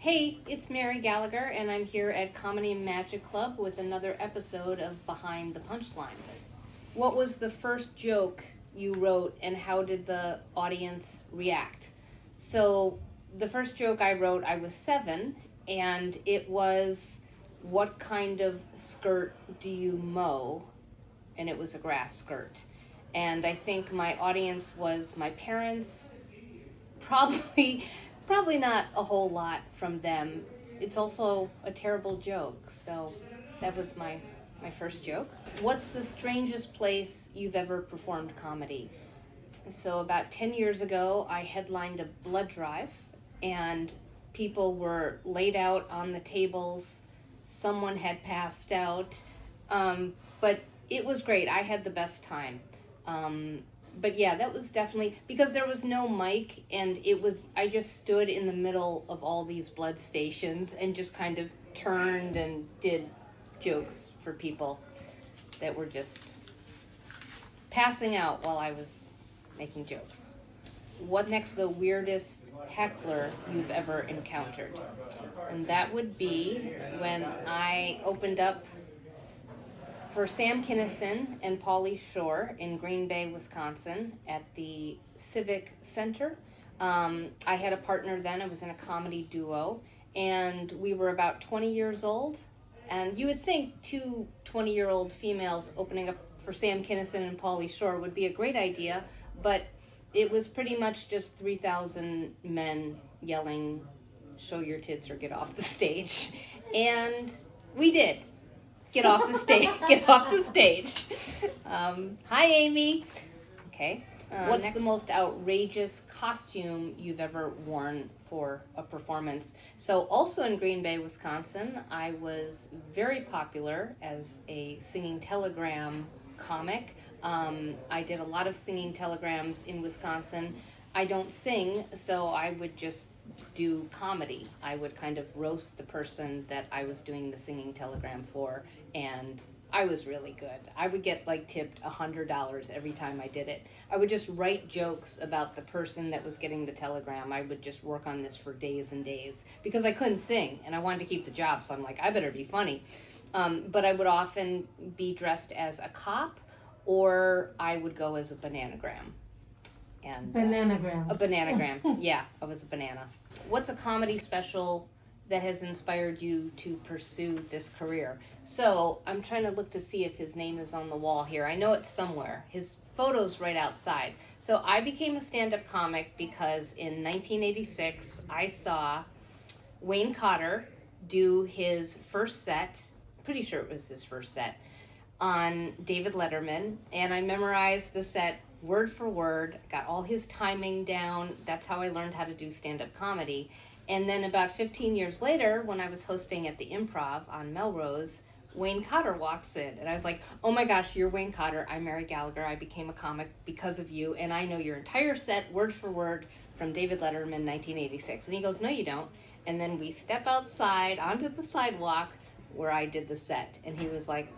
Hey, it's Mary Gallagher, and I'm here at Comedy and Magic Club with another episode of Behind the Punchlines. What was the first joke you wrote, and how did the audience react? So, the first joke I wrote, I was 7, and it was, "What kind of skirt do you mow?" And it was a grass skirt. And I think my audience was my parents, probably not a whole lot from them. It's also a terrible joke, so that was my first joke. What's the strangest place you've ever performed comedy? So about 10 years ago, I headlined a blood drive, and people were laid out on the tables. Someone had passed out, but it was great. I had the best time. But yeah, that was definitely, because there was no mic, and I just stood in the middle of all these blood stations and just kind of turned and did jokes for people that were just passing out while I was making jokes. What's next, the weirdest heckler you've ever encountered? And that would be when I opened up for Sam Kinison and Pauly Shore in Green Bay, Wisconsin at the Civic Center. I had a partner then. I was in a comedy duo, and we were about 20 years old. And you would think two 20-year-old females opening up for Sam Kinison and Pauly Shore would be a great idea, but it was pretty much just 3,000 men yelling, "Show your tits or get off the stage." And we did. Get off the stage. Get off the stage. Hi, Amy. Okay. What's the most outrageous costume you've ever worn for a performance? So also in Green Bay, Wisconsin, I was very popular as a singing telegram comic. I did a lot of singing telegrams in Wisconsin. I don't sing, so I would just do comedy. I would kind of roast the person that I was doing the singing telegram for, and I was really good. I would get tipped $100 every time I did it. I would just write jokes about the person that was getting the telegram. I would just work on this for days and days because I couldn't sing and I wanted to keep the job, so I'm like, I better be funny. But I would often be dressed as a cop, or I would go as a bananagram. And Bananagram. A bananagram. Yeah, I was a banana. What's a comedy special that has inspired you to pursue this career? So I'm trying to look to see if his name is on the wall here. I know it's somewhere. His photo's right outside. So I became a stand-up comic because in 1986 I saw Wayne Cotter do his first set, pretty sure it was his first set, on David Letterman, and I memorized the set word for word, got all his timing down. That's how I learned how to do stand-up comedy. And then about 15 years later, when I was hosting at the Improv on Melrose, Wayne Cotter walks in, and I was like, "Oh my gosh, you're Wayne Cotter. I'm Mary Gallagher. I became a comic because of you, and I know your entire set word for word from David Letterman 1986. And he goes, "No, you don't." And then we step outside onto the sidewalk where I did the set, and he was like,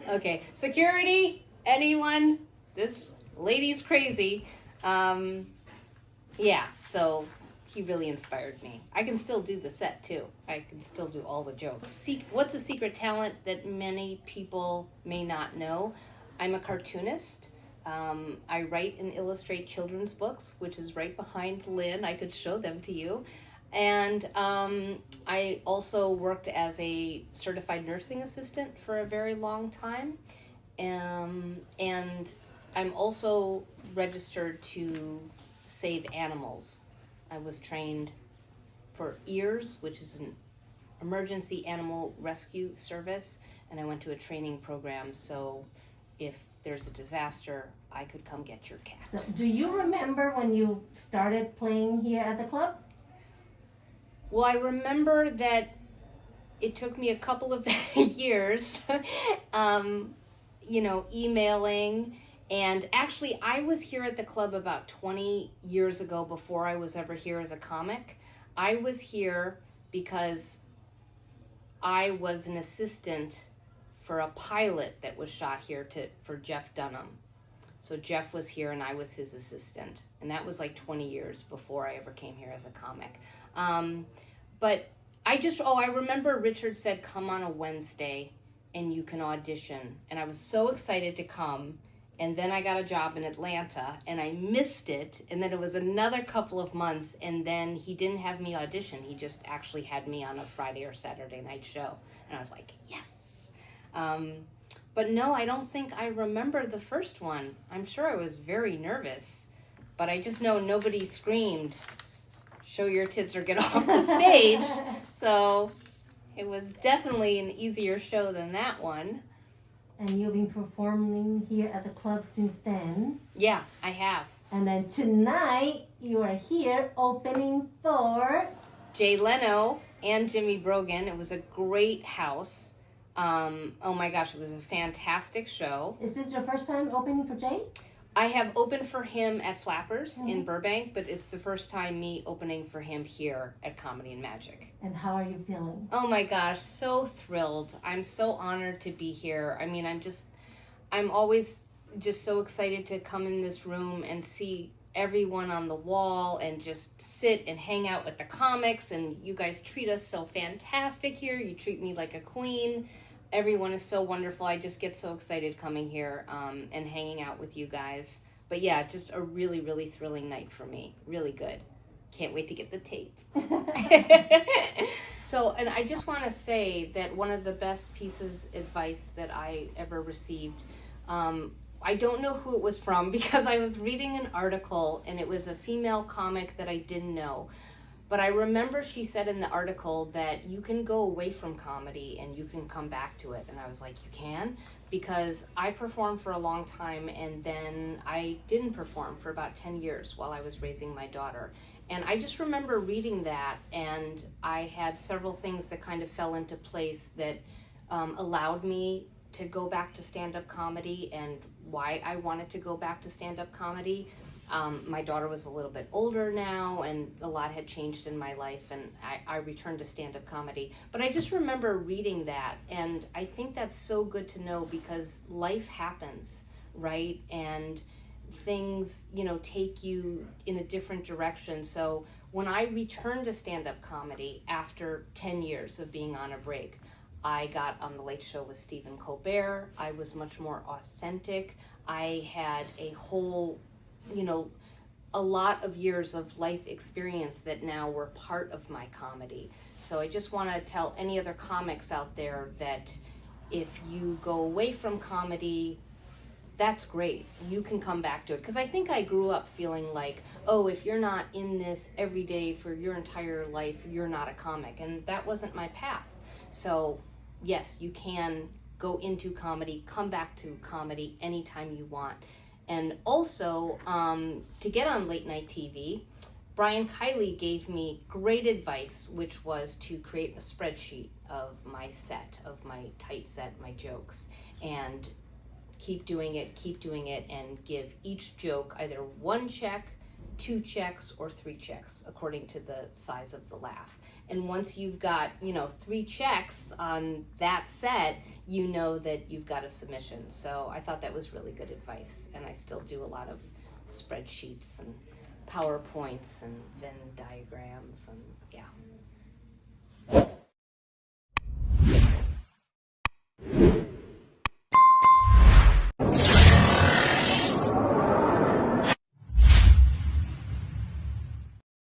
"Okay, security, anyone? This lady's crazy." Yeah, so he really inspired me. I can still do the set too. I can still do all the jokes. What's a secret talent that many people may not know? I'm a cartoonist. I write and illustrate children's books, which is right behind Lynn. I could show them to you. And I also worked as a certified nursing assistant for a very long time. And I'm also registered to save animals. I was trained for EARS, which is an emergency animal rescue service, and I went to a training program, so if there's a disaster, I could come get your cat. So, do you remember when you started playing here at the club? Well, I remember that it took me a couple of years, emailing. And actually, I was here at the club about 20 years ago before I was ever here as a comic. I was here because I was an assistant for a pilot that was shot here for Jeff Dunham. So Jeff was here and I was his assistant. And that was like 20 years before I ever came here as a comic. But I remember Richard said, come on a Wednesday and you can audition. And I was so excited to come. And then I got a job in Atlanta and I missed it. And then it was another couple of months. And then he didn't have me audition. He just actually had me on a Friday or Saturday night show. And I was like, yes. But no, I don't think I remember the first one. I'm sure I was very nervous. But I just know nobody screamed, show your tits or get off the stage. So it was definitely an easier show than that one. And you've been performing here at the club since then. Yeah, I have. And then tonight, you are here opening for Jay Leno and Jimmy Brogan. It was a great house. Oh my gosh, it was a fantastic show. Is this your first time opening for Jay? I have opened for him at Flappers in Burbank, but it's the first time me opening for him here at Comedy and Magic. And how are you feeling? Oh my gosh, so thrilled. I'm so honored to be here. I mean, I'm always just so excited to come in this room and see everyone on the wall and just sit and hang out with the comics. And you guys treat us so fantastic here. You treat me like a queen. Everyone is so wonderful. I just get so excited coming here and hanging out with you guys. But yeah, just a really, really thrilling night for me. Really good. Can't wait to get the tape. So, and I just want to say that one of the best pieces of advice that I ever received, I don't know who it was from because I was reading an article and it was a female comic that I didn't know. But I remember she said in the article that you can go away from comedy and you can come back to it. And I was like, you can? Because I performed for a long time and then I didn't perform for about 10 years while I was raising my daughter. And I just remember reading that, and I had several things that kind of fell into place that allowed me to go back to stand-up comedy and why I wanted to go back to stand-up comedy. My daughter was a little bit older now, and a lot had changed in my life, and I returned to stand-up comedy. But I just remember reading that, and I think that's so good to know because life happens, right? And things, take you in a different direction. So when I returned to stand-up comedy after 10 years of being on a break, I got on the Late Show with Stephen Colbert. I was much more authentic. I had a whole, a lot of years of life experience that now were part of my comedy. So I just want to tell any other comics out there that if you go away from comedy, that's great. You can come back to it. Because I think I grew up feeling like, oh, if you're not in this every day for your entire life, you're not a comic. And that wasn't my path. So yes, you can go into comedy, come back to comedy anytime you want. And also, to get on late night TV, Brian Kiley gave me great advice, which was to create a spreadsheet of my set, of my tight set, my jokes, and keep doing it, and give each joke either 1 check, 2 checks, or 3 checks, according to the size of the laugh. And once you've got, 3 checks on that set, you know that you've got a submission. So I thought that was really good advice, and I still do a lot of spreadsheets and PowerPoints and Venn diagrams, and yeah.